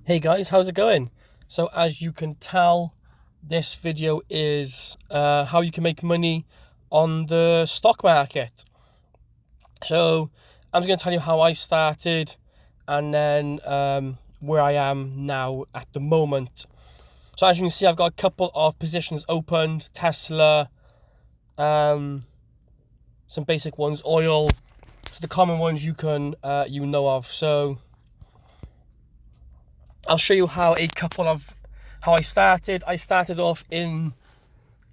Hey guys, how's it going? So as you can tell, this video is how you can make money on the stock market. So I'm just going to tell you how I started and then where I am now at the moment. So as you can see, I've got a couple of positions opened: Tesla, some basic ones, oil, so the common ones you can you know of. So I'll show you how I started. I started off in,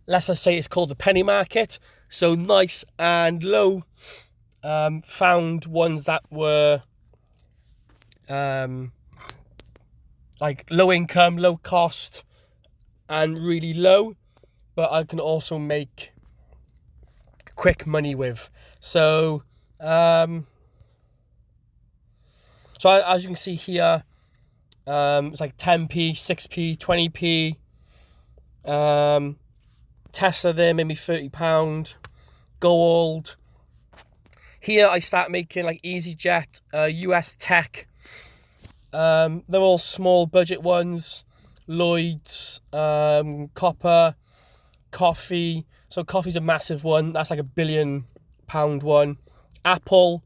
let's just say it's called the penny market. So nice and low. Found ones that were like low income, low cost, and really low, but I can also make quick money with. So, as you can see here, it's like 10p, 6p, 20p. Tesla there made me £30. Gold. Here I start making like EasyJet, US Tech. They're all small budget ones. Lloyd's, Copper, Coffee. So Coffee's a massive one. That's like £1 billion one. Apple.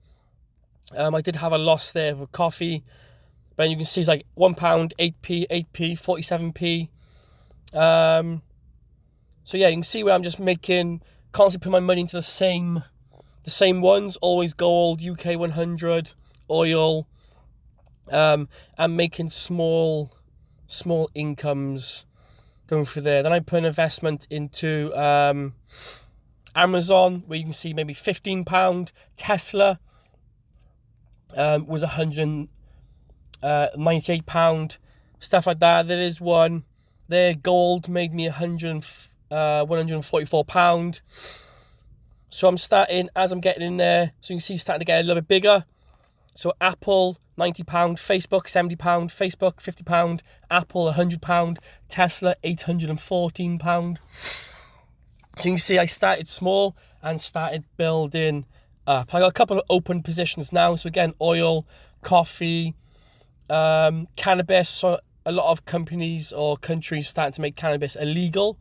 I did have a loss there for Coffee, but you can see it's like £1, 8p, 8p, 47p. So yeah, you can see where I'm just making, constantly putting my money into the same ones. Always gold, UK 100, oil. I'm making small incomes going through there. Then I put an investment into Amazon, where you can see maybe £15. Tesla was £198. Stuff like that. There is one there. Gold made me £144. So I'm starting, as I'm getting in there, so you can see starting to get a little bit bigger. So Apple, £90, Facebook, £70, Facebook, £50, Apple, £100, Tesla, £814. So you can see I started small and started building up. I got a couple of open positions now. So again, oil, coffee, cannabis. So a lot of companies or countries starting to make cannabis illegal.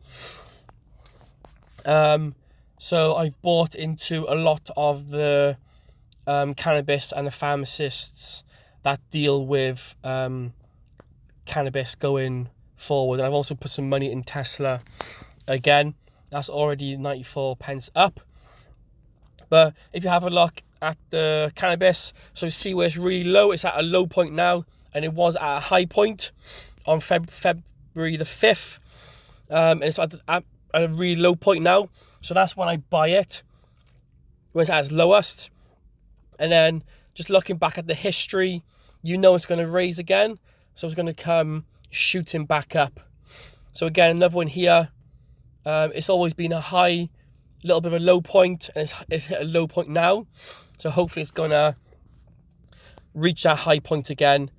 So I've bought into a lot of the cannabis and the pharmacists that deal with cannabis going forward. And I've also put some money in Tesla. Again, that's already 94 pence up. But if you have a look at the cannabis, so see where it's really low. It's at a low point now, and it was at a high point on February the 5th. And it's at a really low point now. So that's when I buy it, when it's at its lowest. And then just looking back at the history, you know it's going to raise again. So it's going to come shooting back up. So again, another one here. It's always been a high, little bit of a low point, and it's hit a low point now. So hopefully it's going to reach that high point again,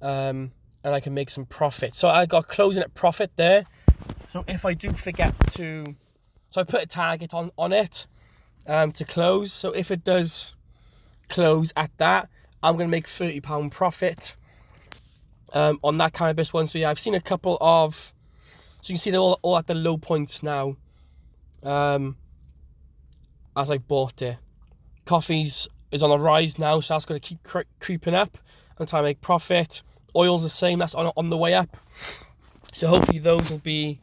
and I can make some profit. So I got closing at profit there. So if I do forget to, so I put a target on it to close. So if it does close at that, I'm going to make £30 profit on that cannabis one. So yeah, I've seen a couple of, so you can see they're all at the low points now as I bought it. Coffee's is on the rise now, so that's going to keep creeping up. I'm trying to make profit. Oil's the same, that's on the way up. So hopefully those will be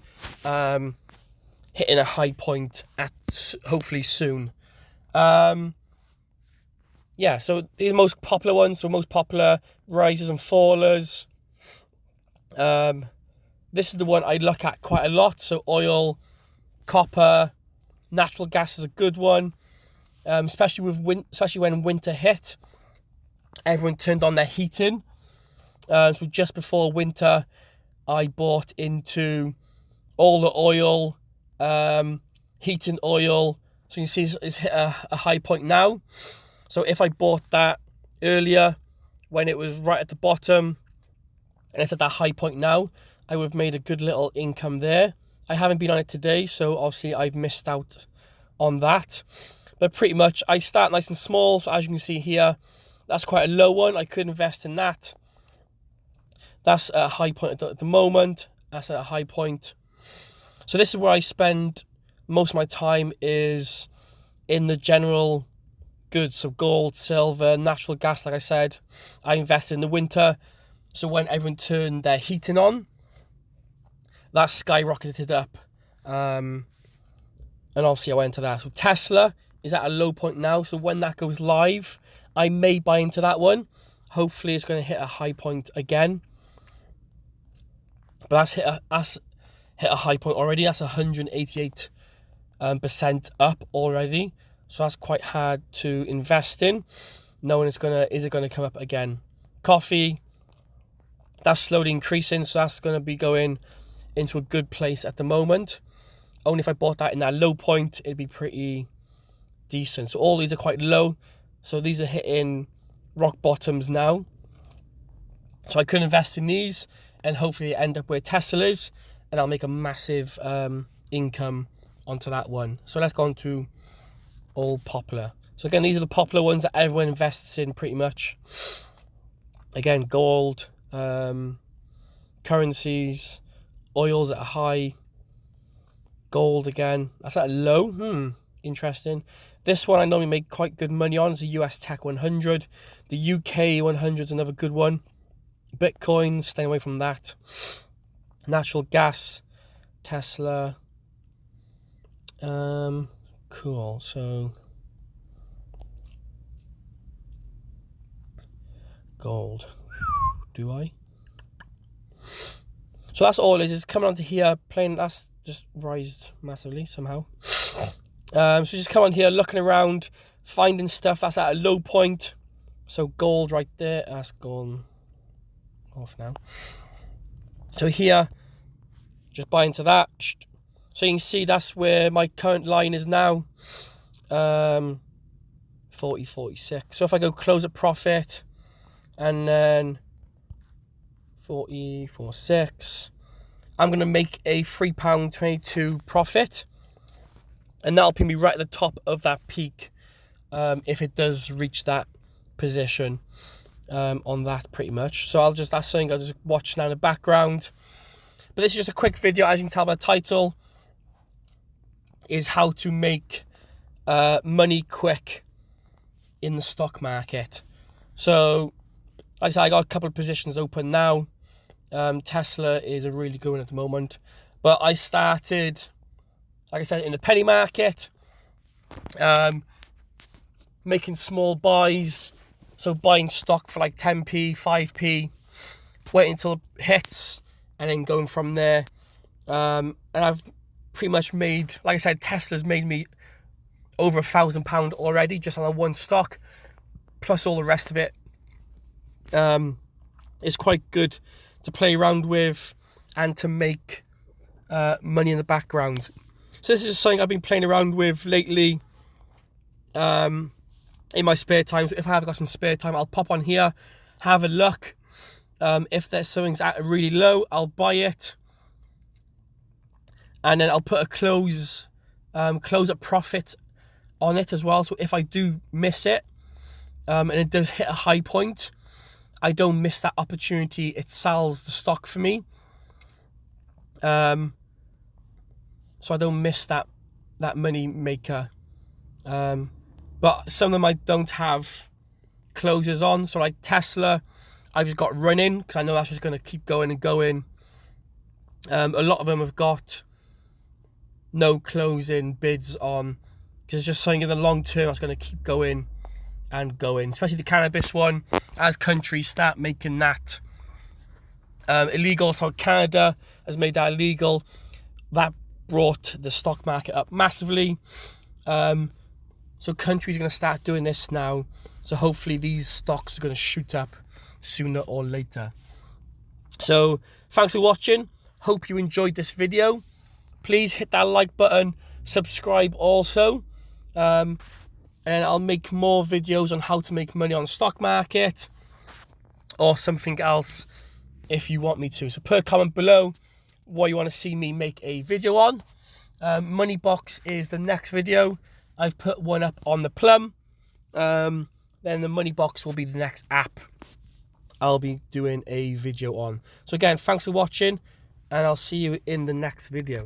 hitting a high point at hopefully soon. Yeah, so the most popular ones, so most popular risers and fallers. This is the one I look at quite a lot. So oil, copper, natural gas is a good one, especially when winter hit. Everyone turned on their heating. So just before winter, I bought into all the oil, heating oil. So you can see it's hit a high point now. So if I bought that earlier when it was right at the bottom and it's at that high point now, I would have made a good little income there. I haven't been on it today, so obviously I've missed out on that. But pretty much I start nice and small. So as you can see here, that's quite a low one. I could invest in that. That's at a high point at the moment. That's at a high point. So this is where I spend most of my time, is in the general goods. So gold, silver, natural gas, like I said. I invested in the winter. So when everyone turned their heating on, that skyrocketed up. And obviously I went into that. So Tesla is at a low point now. So when that goes live, I may buy into that one. Hopefully it's going to hit a high point again. But that's hit a high point already. That's 188% up already. So that's quite hard to invest in, knowing is it gonna come up again. Coffee, that's slowly increasing, so that's gonna be going into a good place at the moment. Only if I bought that in that low point, it'd be pretty decent. So all these are quite low. So these are hitting rock bottoms now. So I could invest in these and hopefully end up where Tesla is, and I'll make a massive income onto that one. So let's go on to all popular. So again, these are the popular ones that everyone invests in pretty much. Again, gold, currencies, oils at a high, gold again, that's at a low. Interesting. This one I normally make quite good money on. It's the US Tech 100. The UK 100 is another good one. Bitcoin, staying away from that. Natural gas, Tesla. Cool. So gold. Do I? So that's all it is. It's coming onto here, playing. That's just rised massively somehow. So just come on here, looking around, finding stuff that's at a low point. So gold right there. That's gone off now. So here, just buy into that. So you can see that's where my current line is now. 40.46. So if I go close at profit, and then 40.46, I'm going to make a £3.22 profit, and that'll put me right at the top of that peak if it does reach that position on that pretty much. So that's something I'll just watch now in the background. But this is just a quick video, as you can tell by the title, is how to make money quick in the stock market. So like I said, I got a couple of positions open now. Tesla is a really good one at the moment, but I started, like I said, in the penny market, making small buys. So buying stock for like 10p, 5p, waiting until it hits, and then going from there. And I've pretty much made, like I said, Tesla's made me over £1,000 already just on that one stock, plus all the rest of it. It's quite good to play around with and to make money in the background. So this is something I've been playing around with lately in my spare time. So if I have got some spare time, I'll pop on here, have a look. If there's something's at really low, I'll buy it, and then I'll put a close at profit on it as well. So if I do miss it, and it does hit a high point, I don't miss that opportunity. It sells the stock for me. So I don't miss that money maker. But some of them I don't have closes on. So like Tesla, I've just got running because I know that's just going to keep going and going. A lot of them have got no closing bids on, because it's just something in the long term that's going to keep going and going. Especially the cannabis one, as countries start making that illegal. So Canada has made that illegal. That brought the stock market up massively. So countries are going to start doing this now. So hopefully these stocks are going to shoot up sooner or later. So thanks for watching. Hope you enjoyed this video. Please hit that like button. Subscribe also. And I'll make more videos on how to make money on the stock market or something else if you want me to. So put a comment below what you want to see me make a video on. Moneybox is the next video. I've put one up on the Plum. Then the Moneybox will be the next app I'll be doing a video on. So again, thanks for watching, and I'll see you in the next video.